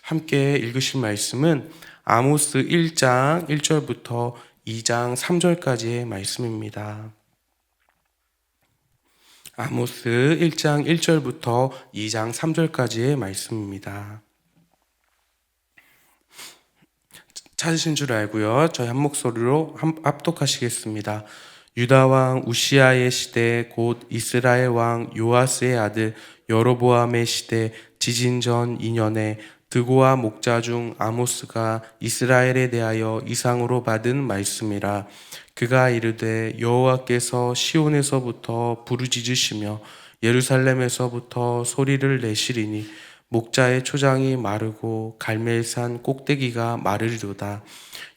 함께 읽으실 말씀은 아모스 1장 1절부터 2장 3절까지의 말씀입니다. 아모스 1장 1절부터 2장 3절까지의 말씀입니다. 찾으신 줄 알고요. 저희 한 목소리로 합독하시겠습니다. 유다 왕 우시아의 시대 곧 이스라엘 왕 요아스의 아들 여로보암의 시대 지진 전 2년에 드고와 목자 중 아모스가 이스라엘에 대하여 이상으로 받은 말씀이라. 그가 이르되 여호와께서 시온에서부터 부르짖으시며 예루살렘에서부터 소리를 내시리니 목자의 초장이 마르고 갈멜산 꼭대기가 마르리로다.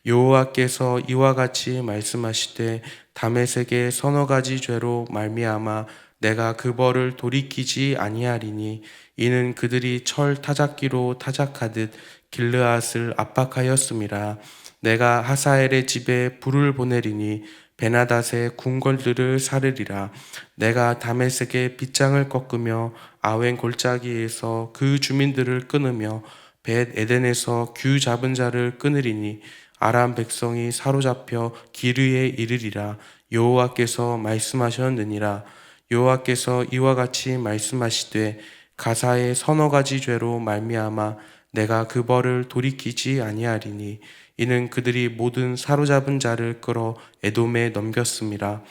여호와께서 이와 같이 말씀하시되 다메섹의 서너 가지 죄로 말미암아 내가 그 벌을 돌이키지 아니하리니 이는 그들이 철 타작기로 타작하듯 길르앗을 압박하였음이라. 내가 하사엘의 집에 불을 보내리니 베나닷의 궁궐들을 사르리라. 내가 다메섹의 빗장을 꺾으며 아웬 골짜기에서 그 주민들을 끊으며 벳 에덴에서 규 잡은 자를 끊으리니 아람 백성이 사로잡혀 기르에 이르리라. 여호와께서 말씀하셨느니라. 여호와께서 이와 같이 말씀하시되 가사의 서너 가지 죄로 말미암아 내가 그 벌을 돌이키지 아니하리니 이는 그들이 모든 사로잡은 자를 끌어 에돔에 넘겼음이라.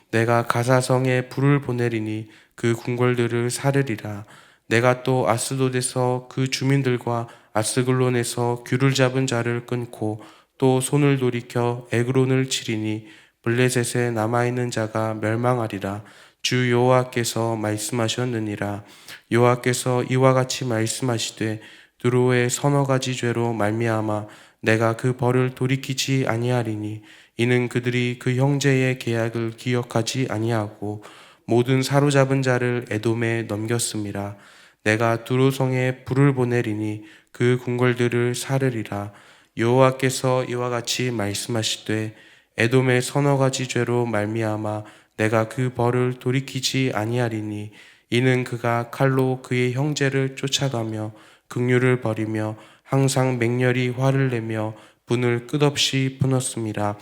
내가 가사성에 불을 보내리니 그 궁궐들을 사르리라. 내가 또 아스돗에서 그 주민들과 아스글론에서 규를 잡은 자를 끊고 또 손을 돌이켜 에그론을 치리니 블레셋에 남아있는 자가 멸망하리라. 주 여호와께서 말씀하셨느니라. 여호와께서 이와 같이 말씀하시되 두로의 서너 가지 죄로 말미암아 내가 그 벌을 돌이키지 아니하리니 이는 그들이 그 형제의 계약을 기억하지 아니하고 모든 사로잡은 자를 에돔에 넘겼음이라. 내가 두로성에 불을 보내리니 그 궁궐들을 사르리라. 여호와께서 이와 같이 말씀하시되 에돔의 서너 가지 죄로 말미암아 내가 그 벌을 돌이키지 아니하리니 이는 그가 칼로 그의 형제를 쫓아가며 긍휼을 버리며 항상 맹렬히 화를 내며 분을 끝없이 끊었음이라.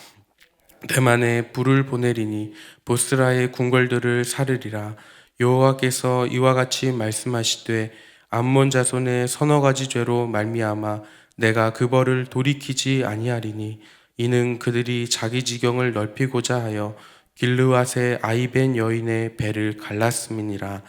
대만에 불을 보내리니 보스라의 궁궐들을 사르리라. 여호와께서 이와 같이 말씀하시되 암몬 자손의 서너 가지 죄로 말미암아 내가 그 벌을 돌이키지 아니하리니 이는 그들이 자기 지경을 넓히고자 하여 길르앗의 아이벤 여인의 배를 갈랐음이니라.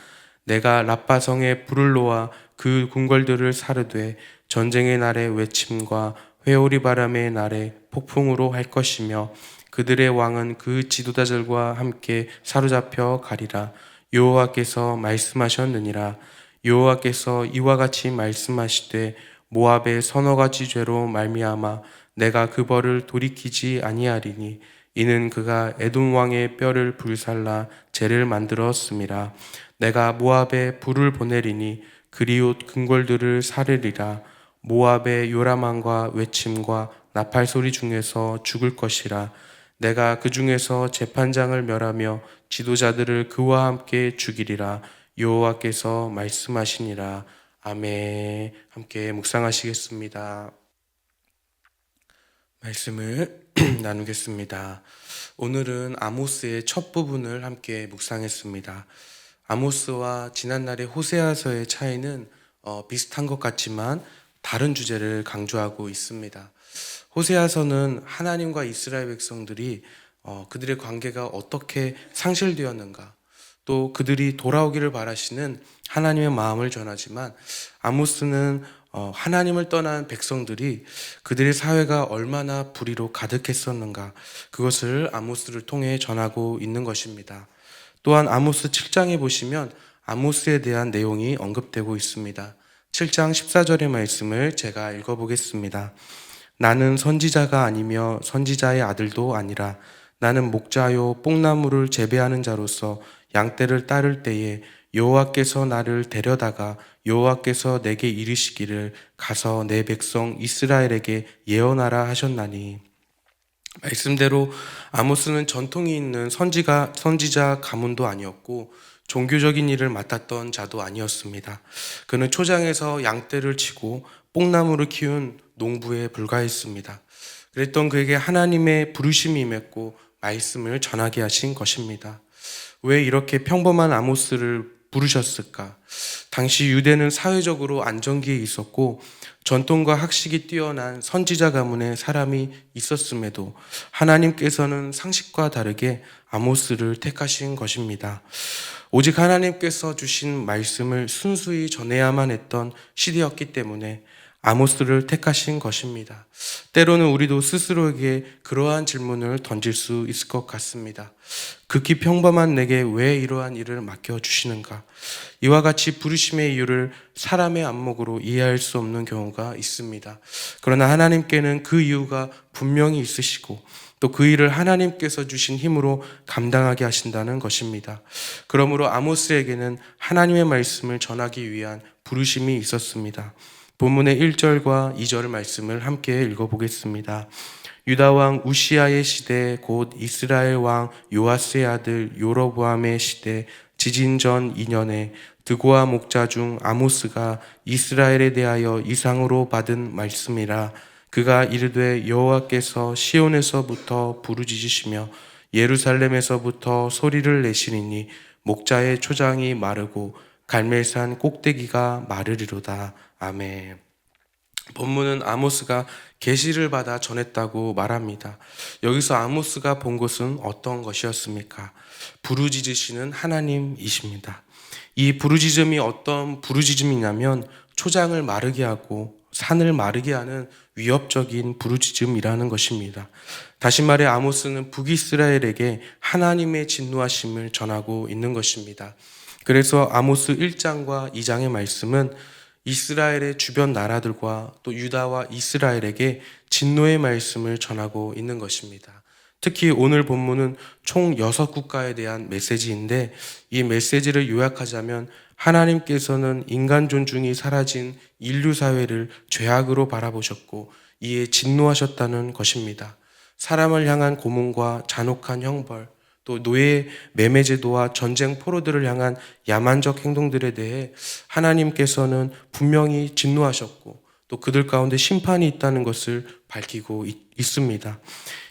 내가 라빠성에 불을 놓아 그 궁궐들을 사르되 전쟁의 날에 외침과 회오리 바람의 날에 폭풍으로 할 것이며 그들의 왕은 그 지도자들과 함께 사로잡혀 가리라. 여호와께서 말씀하셨느니라. 여호와께서 이와 같이 말씀하시되 모압의 서너 가지 죄로 말미암아 내가 그 벌을 돌이키지 아니하리니 이는 그가 에돔 왕의 뼈를 불살라 재를 만들었음이라. 내가 모압에 불을 보내리니 그리옷 궁궐들을 사르리라. 모압의 요람함과 외침과 나팔 소리 중에서 죽을 것이라. 내가 그 중에서 재판장을 멸하며 지도자들을 그와 함께 죽이리라. 여호와께서 말씀하시니라. 아멘. 함께 묵상하시겠습니다. 말씀을 나누겠습니다. 오늘은 아모스의 첫 부분을 함께 묵상했습니다. 아모스와 지난날의 호세아서의 차이는 비슷한 것 같지만 다른 주제를 강조하고 있습니다. 호세아서는 하나님과 이스라엘 백성들이 그들의 관계가 어떻게 상실되었는가, 또 그들이 돌아오기를 바라시는 하나님의 마음을 전하지만 아모스는 하나님을 떠난 백성들이 그들의 사회가 얼마나 불의로 가득했었는가, 그것을 아모스를 통해 전하고 있는 것입니다. 또한 아모스 7장에 보시면 아모스에 대한 내용이 언급되고 있습니다. 7장 14절의 말씀을 제가 읽어보겠습니다. 나는 선지자가 아니며 선지자의 아들도 아니라 나는 목자요 뽕나무를 재배하는 자로서 양떼를 따를 때에 여호와께서 나를 데려다가 여호와께서 내게 이르시기를 가서 내 백성 이스라엘에게 예언하라 하셨나니. 말씀대로 아모스는 전통이 있는 선지자 가문도 아니었고 종교적인 일을 맡았던 자도 아니었습니다. 그는 초장에서 양떼를 치고 뽕나무를 키운 농부에 불과했습니다. 그랬던 그에게 하나님의 부르심이 임했고 말씀을 전하게 하신 것입니다. 왜 이렇게 평범한 아모스를 부르셨을까? 당시 유대는 사회적으로 안정기에 있었고 전통과 학식이 뛰어난 선지자 가문의 사람이 있었음에도 하나님께서는 상식과 다르게 아모스를 택하신 것입니다. 오직 하나님께서 주신 말씀을 순수히 전해야만 했던 시대였기 때문에 아모스를 택하신 것입니다. 때로는 우리도 스스로에게 그러한 질문을 던질 수 있을 것 같습니다. 극히 평범한 내게 왜 이러한 일을 맡겨주시는가? 이와 같이 부르심의 이유를 사람의 안목으로 이해할 수 없는 경우가 있습니다. 그러나 하나님께는 그 이유가 분명히 있으시고 또 그 일을 하나님께서 주신 힘으로 감당하게 하신다는 것입니다. 그러므로 아모스에게는 하나님의 말씀을 전하기 위한 부르심이 있었습니다. 본문의 1절과 2절 말씀을 함께 읽어보겠습니다. 유다 왕 우시아의 시대 곧 이스라엘 왕 요아스의 아들 요로보암의 시대 지진 전 2년에 드고아 목자 중 아모스가 이스라엘에 대하여 이상으로 받은 말씀이라. 그가 이르되 여호와께서 시온에서부터 부르짖으시며 예루살렘에서부터 소리를 내시리니 목자의 초장이 마르고 갈멜산 꼭대기가 마르리로다. 아멘. 본문은 아모스가 계시를 받아 전했다고 말합니다. 여기서 아모스가 본 것은 어떤 것이었습니까? 부르짖으시는 하나님이십니다. 이 부르짖음이 어떤 부르짖음이냐면 초장을 마르게 하고 산을 마르게 하는 위협적인 부르짖음이라는 것입니다. 다시 말해 아모스는 북이스라엘에게 하나님의 진노하심을 전하고 있는 것입니다. 그래서 아모스 1장과 2장의 말씀은 이스라엘의 주변 나라들과 또 유다와 이스라엘에게 진노의 말씀을 전하고 있는 것입니다. 특히 오늘 본문은 총 6국가에 대한 메시지인데 이 메시지를 요약하자면 하나님께서는 인간 존중이 사라진 인류 사회를 죄악으로 바라보셨고 이에 진노하셨다는 것입니다. 사람을 향한 고문과 잔혹한 형벌, 또 노예 매매 제도와 전쟁 포로들을 향한 야만적 행동들에 대해 하나님께서는 분명히 진노하셨고 또 그들 가운데 심판이 있다는 것을 밝히고 있습니다.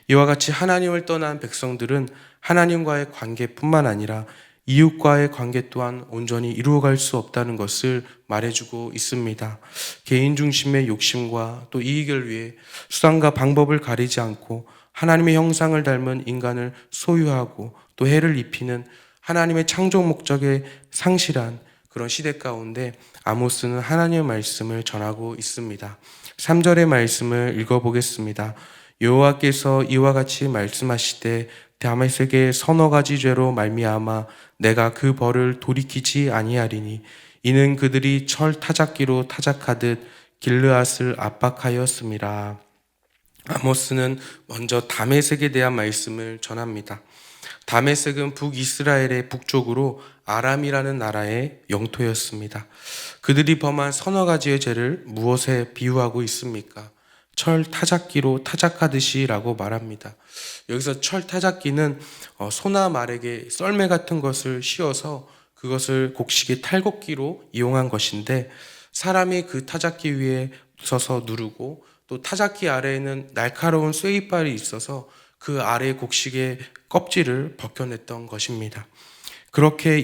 이와 같이 하나님을 떠난 백성들은 하나님과의 관계뿐만 아니라 이웃과의 관계 또한 온전히 이루어갈 수 없다는 것을 말해주고 있습니다. 개인 중심의 욕심과 또 이익을 위해 수단과 방법을 가리지 않고 하나님의 형상을 닮은 인간을 소유하고 또 해를 입히는 하나님의 창조 목적에 상실한 그런 시대 가운데 아모스는 하나님의 말씀을 전하고 있습니다. 3절의 말씀을 읽어보겠습니다. 여호와께서 이와 같이 말씀하시되 다메섹의 서너 가지 죄로 말미암아 내가 그 벌을 돌이키지 아니하리니 이는 그들이 철 타작기로 타작하듯 길르앗을 압박하였음이라. 아모스는 먼저 다메섹에 대한 말씀을 전합니다. 다메섹은 북이스라엘의 북쪽으로 아람이라는 나라의 영토였습니다. 그들이 범한 서너 가지의 죄를 무엇에 비유하고 있습니까? 철 타작기로 타작하듯이 라고 말합니다. 여기서 철 타작기는 소나 말에게 썰매 같은 것을 씌워서 그것을 곡식의 탈곡기로 이용한 것인데 사람이 그 타작기 위에 서서 누르고 또 타작기 아래에는 날카로운 쐐기발이 있어서 그 아래 곡식의 껍질을 벗겨냈던 것입니다. 그렇게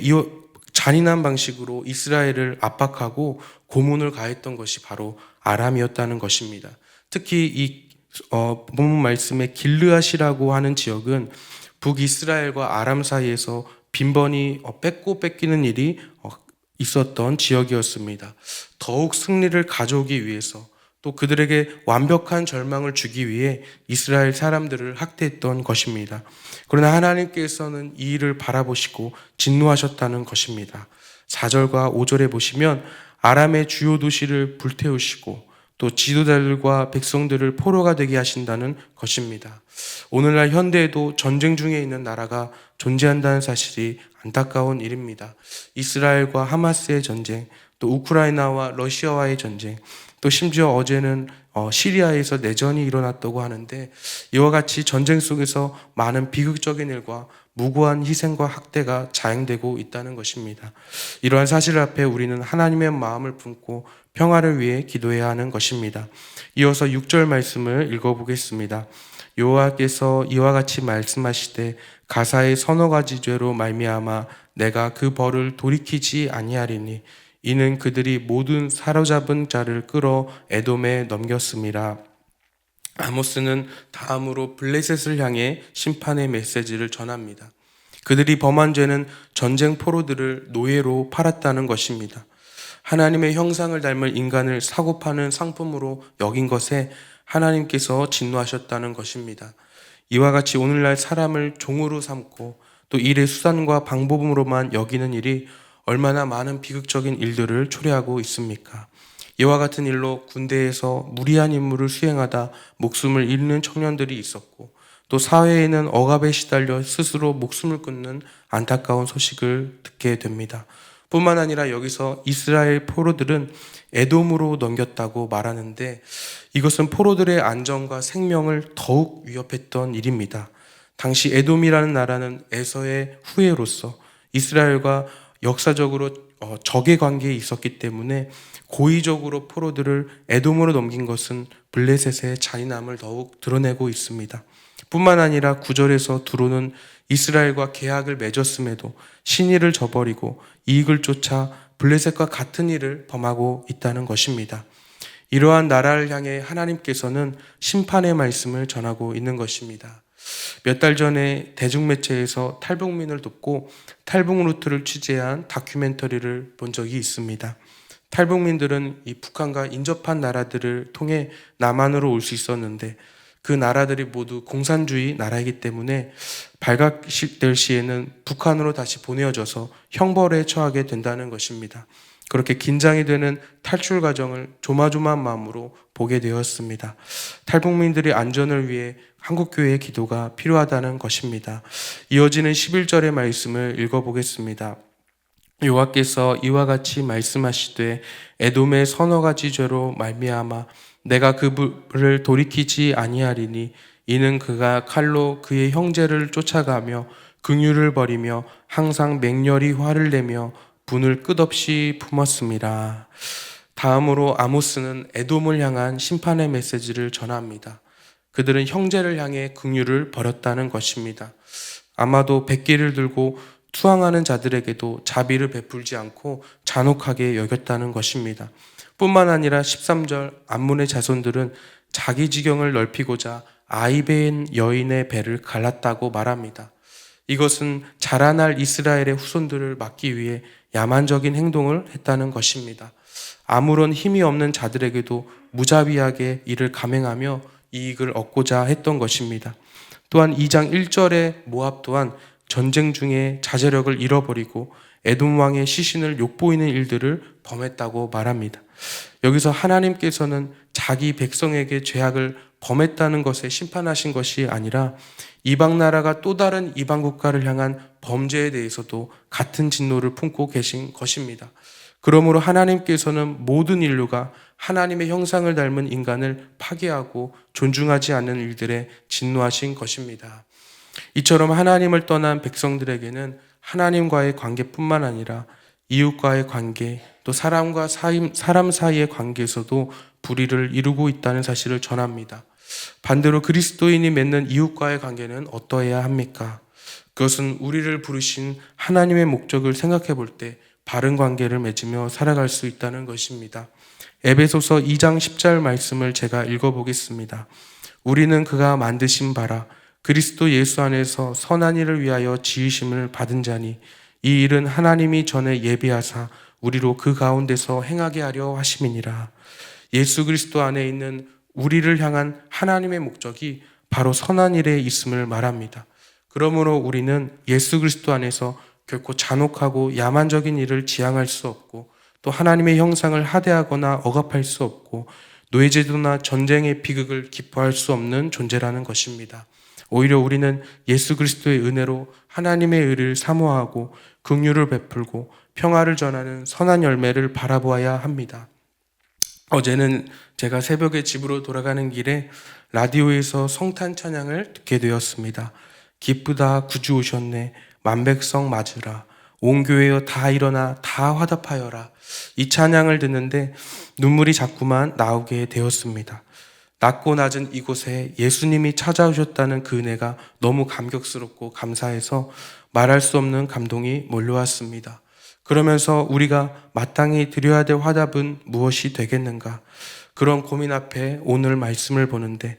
잔인한 방식으로 이스라엘을 압박하고 고문을 가했던 것이 바로 아람이었다는 것입니다. 특히 이 본문 말씀의 길르앗이라고 하는 지역은 북이스라엘과 아람 사이에서 빈번히 뺏고 뺏기는 일이 있었던 지역이었습니다. 더욱 승리를 가져오기 위해서 또 그들에게 완벽한 절망을 주기 위해 이스라엘 사람들을 학대했던 것입니다. 그러나 하나님께서는 이 일을 바라보시고 진노하셨다는 것입니다. 4절과 5절에 보시면 아람의 주요 도시를 불태우시고 또 지도자들과 백성들을 포로가 되게 하신다는 것입니다. 오늘날 현대에도 전쟁 중에 있는 나라가 존재한다는 사실이 안타까운 일입니다. 이스라엘과 하마스의 전쟁, 또 우크라이나와 러시아와의 전쟁, 또 심지어 어제는 시리아에서 내전이 일어났다고 하는데 이와 같이 전쟁 속에서 많은 비극적인 일과 무고한 희생과 학대가 자행되고 있다는 것입니다. 이러한 사실 앞에 우리는 하나님의 마음을 품고 평화를 위해 기도해야 하는 것입니다. 이어서 6절 말씀을 읽어보겠습니다. 여호와께서 이와 같이 말씀하시되 가사의 서너 가지 죄로 말미암아 내가 그 벌을 돌이키지 아니하리니 이는 그들이 모든 사로잡은 자를 끌어 에돔에 넘겼음이라. 아모스는 다음으로 블레셋을 향해 심판의 메시지를 전합니다. 그들이 범한 죄는 전쟁 포로들을 노예로 팔았다는 것입니다. 하나님의 형상을 닮은 인간을 사고 파는 상품으로 여긴 것에 하나님께서 진노하셨다는 것입니다. 이와 같이 오늘날 사람을 종으로 삼고 또 일의 수단과 방법으로만 여기는 일이 얼마나 많은 비극적인 일들을 초래하고 있습니까? 이와 같은 일로 군대에서 무리한 임무를 수행하다 목숨을 잃는 청년들이 있었고 또 사회에는 억압에 시달려 스스로 목숨을 끊는 안타까운 소식을 듣게 됩니다. 뿐만 아니라 여기서 이스라엘 포로들은 에돔으로 넘겼다고 말하는데 이것은 포로들의 안전과 생명을 더욱 위협했던 일입니다. 당시 에돔이라는 나라는 에서의 후예로서 이스라엘과 역사적으로 적의 관계에 있었기 때문에 고의적으로 포로들을 에돔으로 넘긴 것은 블레셋의 잔인함을 더욱 드러내고 있습니다. 뿐만 아니라 9절에서 두로는 이스라엘과 계약을 맺었음에도 신의를 저버리고 이익을 쫓아 블레셋과 같은 일을 범하고 있다는 것입니다. 이러한 나라를 향해 하나님께서는 심판의 말씀을 전하고 있는 것입니다. 몇 달 전에 대중매체에서 탈북민을 돕고 탈북 루트를 취재한 다큐멘터리를 본 적이 있습니다. 탈북민들은 이 북한과 인접한 나라들을 통해 남한으로 올 수 있었는데 그 나라들이 모두 공산주의 나라이기 때문에 발각될 시에는 북한으로 다시 보내어져서 형벌에 처하게 된다는 것입니다. 그렇게 긴장이 되는 탈출 과정을 조마조마한 마음으로 보게 되었습니다. 탈북민들의 안전을 위해 한국교회의 기도가 필요하다는 것입니다. 이어지는 11절의 말씀을 읽어보겠습니다. 여호와께서 이와 같이 말씀하시되 에돔의 서너 가지 죄로 말미암아 내가 그를 돌이키지 아니하리니 이는 그가 칼로 그의 형제를 쫓아가며 긍휼을 버리며 항상 맹렬히 화를 내며 분을 끝없이 품었습니다. 다음으로 아모스는 에돔을 향한 심판의 메시지를 전합니다. 그들은 형제를 향해 긍휼을 버렸다는 것입니다. 아마도 백기를 들고 투항하는 자들에게도 자비를 베풀지 않고 잔혹하게 여겼다는 것입니다. 뿐만 아니라 13절 암몬의 자손들은 자기 지경을 넓히고자 아이베인 여인의 배를 갈랐다고 말합니다. 이것은 자라날 이스라엘의 후손들을 막기 위해 야만적인 행동을 했다는 것입니다. 아무런 힘이 없는 자들에게도 무자비하게 이를 감행하며 이익을 얻고자 했던 것입니다. 또한 2장 1절의 모압 또한 전쟁 중에 자제력을 잃어버리고 에돔 왕의 시신을 욕보이는 일들을 범했다고 말합니다. 여기서 하나님께서는 자기 백성에게 죄악을 범했다는 것에 심판하신 것이 아니라 이방 나라가 또 다른 이방 국가를 향한 범죄에 대해서도 같은 진노를 품고 계신 것입니다. 그러므로 하나님께서는 모든 인류가 하나님의 형상을 닮은 인간을 파괴하고 존중하지 않는 일들에 진노하신 것입니다. 이처럼 하나님을 떠난 백성들에게는 하나님과의 관계뿐만 아니라 이웃과의 관계, 또 사람과 사람 사이의 관계에서도 불의를 이루고 있다는 사실을 전합니다. 반대로 그리스도인이 맺는 이웃과의 관계는 어떠해야 합니까? 그것은 우리를 부르신 하나님의 목적을 생각해 볼 때 바른 관계를 맺으며 살아갈 수 있다는 것입니다. 에베소서 2장 10절 말씀을 제가 읽어보겠습니다. 우리는 그가 만드신 바라 그리스도 예수 안에서 선한 일을 위하여 지으심을 받은 자니 이 일은 하나님이 전에 예비하사 우리로 그 가운데서 행하게 하려 하심이니라. 예수 그리스도 안에 있는 우리를 향한 하나님의 목적이 바로 선한 일에 있음을 말합니다. 그러므로 우리는 예수 그리스도 안에서 결코 잔혹하고 야만적인 일을 지향할 수 없고 또 하나님의 형상을 하대하거나 억압할 수 없고 노예제도나 전쟁의 비극을 기뻐할 수 없는 존재라는 것입니다. 오히려 우리는 예수 그리스도의 은혜로 하나님의 의를 사모하고 긍휼을 베풀고 평화를 전하는 선한 열매를 바라보아야 합니다. 어제는 제가 새벽에 집으로 돌아가는 길에 라디오에서 성탄 찬양을 듣게 되었습니다. 기쁘다 구주 오셨네 만백성 맞으라 온 교회여 다 일어나 다 화답하여라. 이 찬양을 듣는데 눈물이 자꾸만 나오게 되었습니다. 낮고 낮은 이곳에 예수님이 찾아오셨다는 그 은혜가 너무 감격스럽고 감사해서 말할 수 없는 감동이 몰려왔습니다. 그러면서 우리가 마땅히 드려야 될 화답은 무엇이 되겠는가? 그런 고민 앞에 오늘 말씀을 보는데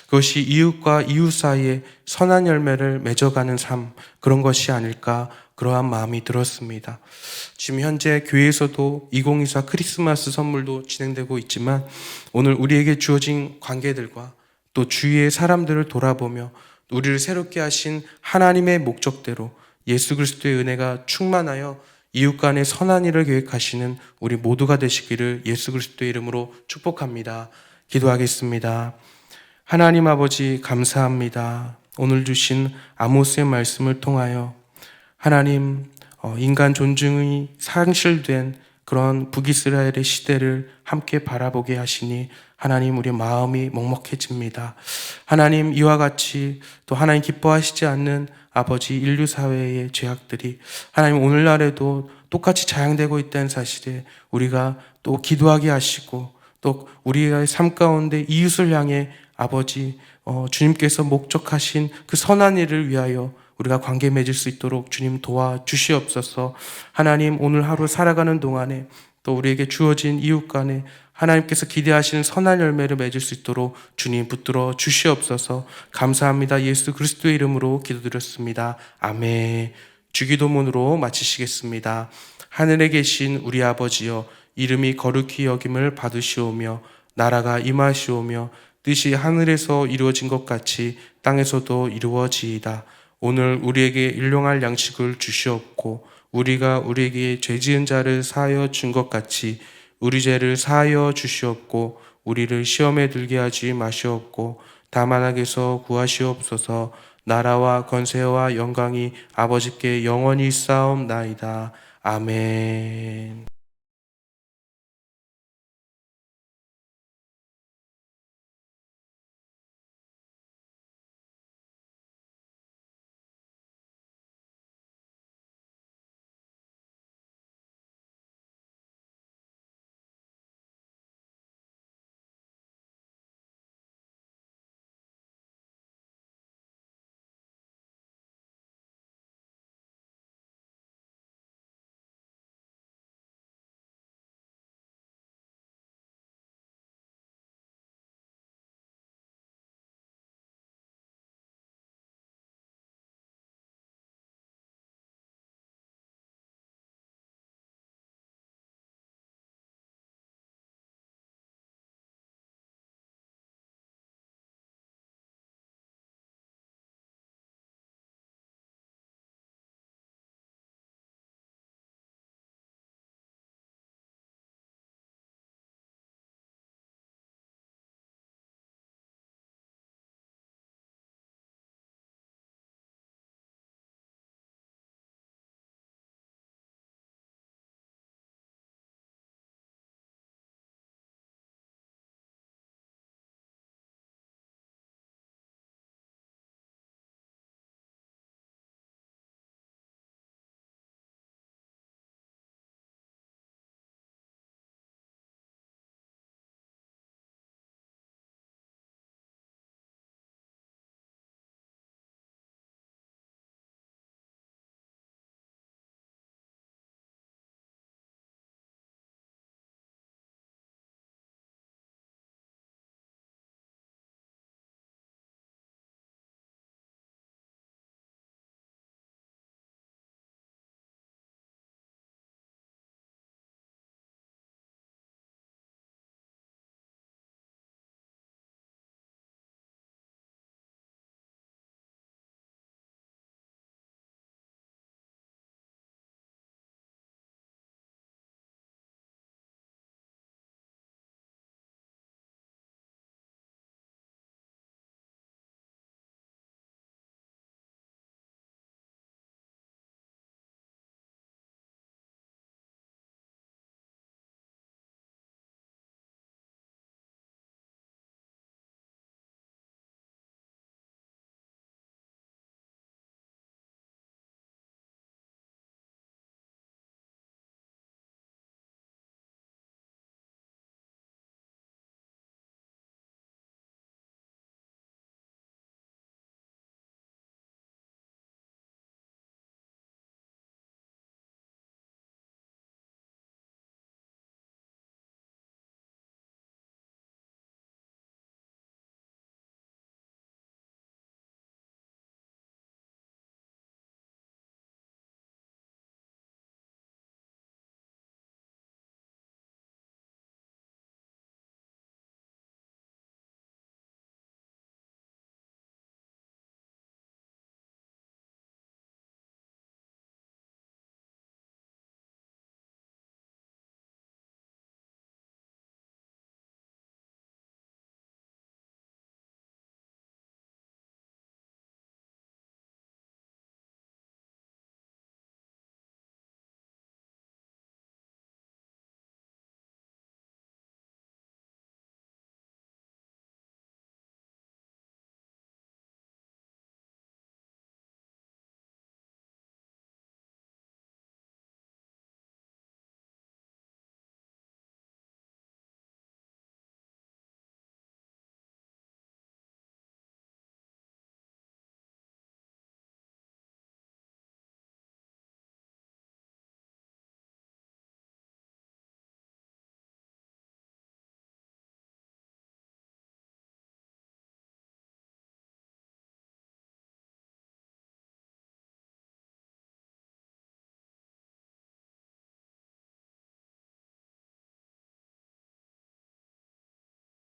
그것이 이웃과 이웃 사이에 선한 열매를 맺어가는 삶, 그런 것이 아닐까, 그러한 마음이 들었습니다. 지금 현재 교회에서도 2024 크리스마스 선물도 진행되고 있지만 오늘 우리에게 주어진 관계들과 또 주위의 사람들을 돌아보며 우리를 새롭게 하신 하나님의 목적대로 예수 그리스도의 은혜가 충만하여 이웃 간의 선한 일을 계획하시는 우리 모두가 되시기를 예수 그리스도의 이름으로 축복합니다. 기도하겠습니다. 하나님 아버지 감사합니다. 오늘 주신 아모스의 말씀을 통하여 하나님 인간 존중이 상실된 그런 북이스라엘의 시대를 함께 바라보게 하시니 하나님 우리 마음이 먹먹해집니다. 하나님 이와 같이 또 하나님 기뻐하시지 않는 아버지 인류 사회의 죄악들이 하나님 오늘날에도 똑같이 자행되고 있다는 사실에 우리가 또 기도하게 하시고 또 우리의 삶 가운데 이웃을 향해 아버지 주님께서 목적하신 그 선한 일을 위하여 우리가 관계 맺을 수 있도록 주님 도와주시옵소서. 하나님 오늘 하루 살아가는 동안에 또 우리에게 주어진 이웃 간에 하나님께서 기대하시는 선한 열매를 맺을 수 있도록 주님 붙들어 주시옵소서. 감사합니다. 예수 그리스도의 이름으로 기도드렸습니다. 아멘. 주기도문으로 마치시겠습니다. 하늘에 계신 우리 아버지여, 이름이 거룩히 여김을 받으시오며 나라가 임하시오며 뜻이 하늘에서 이루어진 것 같이 땅에서도 이루어지이다. 오늘 우리에게 일용할 양식을 주시옵고 우리가 우리에게 죄지은 자를 사하여 준 것 같이 우리 죄를 사하여 주시옵고 우리를 시험에 들게 하지 마시옵고 다만 악에서 구하시옵소서. 나라와 권세와 영광이 아버지께 영원히 쌓옵나이다. 아멘.